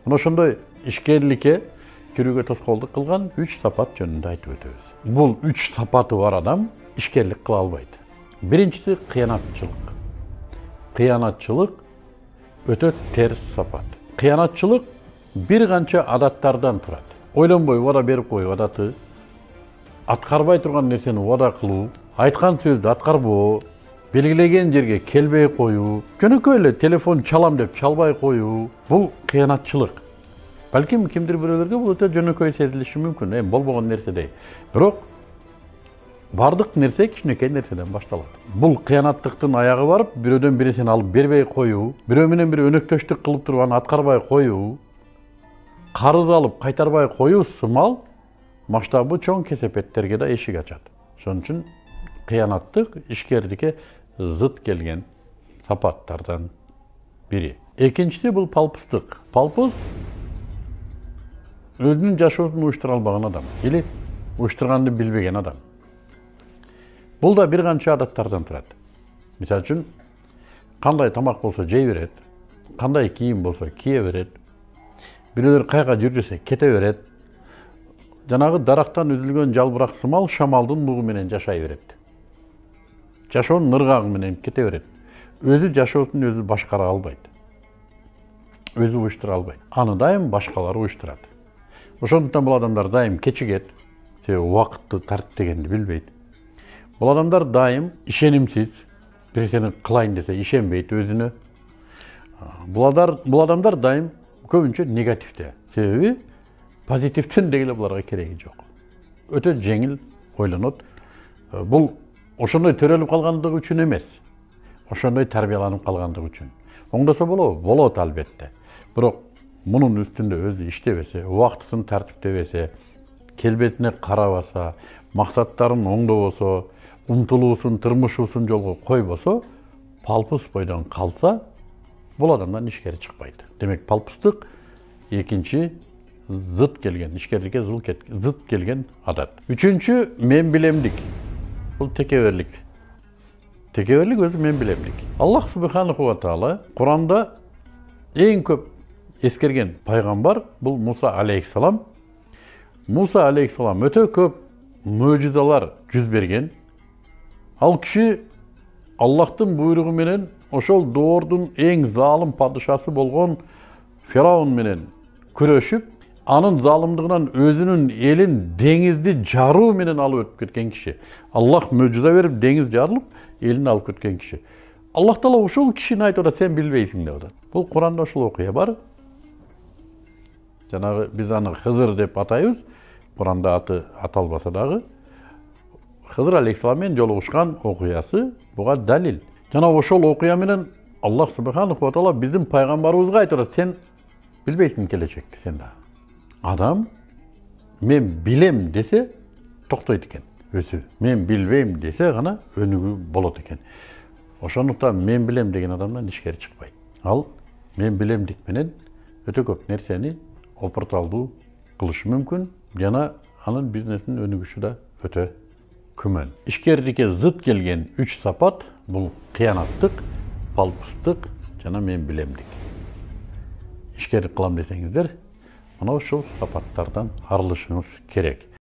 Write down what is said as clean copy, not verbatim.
Мына ошондой ишкерликке кирүүгө тоскоолдук кылган 3 сапат жөнүндө айтып өтөбүз. Бул 3 сапаты бар адам ишкерлик кыла албайт. Биринчиси кыянатчылык. Кыянатчылык өтө терс сапат. Кыянатчылык бир канча адаттардан турат. Ойлонбой вада берип коюу адаты, аткарбай турган нерсени вада кылуу, айткан сөздү аткарбоо, белгилеген жерге келбей коюу, жөнөкөй эле телефон чалам деп чалбай коюу, бул кыянатчылык. Балким кимдир бирөөлөргө бул өтө жөнөкөй сезилиши мүмкүн, болбогон нерседей. Бирок бардык нерсе кичинекей нерседен башталат. Бул кыянаттыктын аягы барып, бирөөдөн бирисин алып бербей коюу, бирөө менен бири өнөктөштүк кылып туруп аны аткарбай коюу, карыз алып кайтарбай коюу сымал масштабы чоң кесепеттерге да эшик ачат. Ошон үчүн кыянаттык ишкердикке зыт келген сапаттардан бири. Экинчиси бул палпыстык. Палпыз өзүнүн жашоосун уюштура албаган адам или уюштурганды билбеген адам. Бул да бир канча адаттардан турат. Мисалы үчүн, кандай тамак болсо жей берет, кандай кийим болсо кие берет, бирөөлөр кайга жүрүшө кете берет. Жанагы дарактан үзүлгөн жалбырак сымал шамалдын нугу менен жашай берет. Жашоонун ыргагы менен кете берет. Өзү жашоосун өзү башкара албайт. Өзү уюштура албайт. Аны дайым башкалар уюштурат. Ошондуктан бул адамдар дайым кечигет, себеби убакытты тартиптегенди билбейт. Бул адамдар дайым ишенимсиз, бирсени кылайын десе ишенбейт өзүнө. Бул адамдар дайым көбүнчө негативде. Себеби позитивден дегеле буларга кереги жок. Өтө жеңил ойлонот. Бул ошондой төрөлүп калгандыгы үчүн эмес. Ошондой тарбияланып калгандыгы үчүн. Оңдосо болобу? Болот албетте. Бирок мунун үстүндө өзү иштебесе, убактысын тартиптебесе, келбетине карабаса, максаттарын оңдобосо, умтулуусун, тырмышуусун жолго койбосо, палпыз бойдон калса, бул адамдан ишкери чыкпайт. Демек, палпыздык экинчи зыт келген, ишкерликке зыт келген адат. Үчүнчү мен билемдик. Бул текеберлик. Текеберлик өзү мен билемдик. Аллах субханаху ва таала Куранда эң көп эскерген пайгамбар бул Муса алейхиссалам. Муса алейхиссалам өтө көп мөжизалар жүз берген. Ал киши Аллахтын буйругу менен ошол доордун эң залым падышасы болгон Фираун менен күрөшүп, анын залымдыгынан өзүнүн элин деңизди жаруу менен алып өтүп кеткен киши. Аллах мөжиза берип, деңиз жарылып, элин алып кеткен киши. Аллах таала ушул кишини айтып атат, сен билбейсиң деп атат. Бул Куранда ушул окуя бар. Жанагы биз аны Хызыр деп атайбыз. Куранда аты аталбаса дагы. Хызыр алейхиссалам менен жолугушкан окуясы буга далил. Жана ошол окуя менен Аллах субханаху ва таала биздин пайгамбарыбызга айтып атат, сен билбейсиң келечекти сен да. Адам мен билем десе токтойт экен өзү. Мен билбейм десе гана өнүгүү болот экен. Ошондуктан мен билем деген адамдан ишкери чыкпайт. Ал мен билемдик менен өтө көп нерсени опурталдуу кылышы мүмкүн, жана анын бизнесинин өнүгүшү да өтө күмөн. Ишкердикке зыт келген 3 сапат бул кыянаттык, палпыстык жана мен билемдик. Ишкерлик кылам десеңиздер, мына ушул сапаттардан арылышыңыз керек.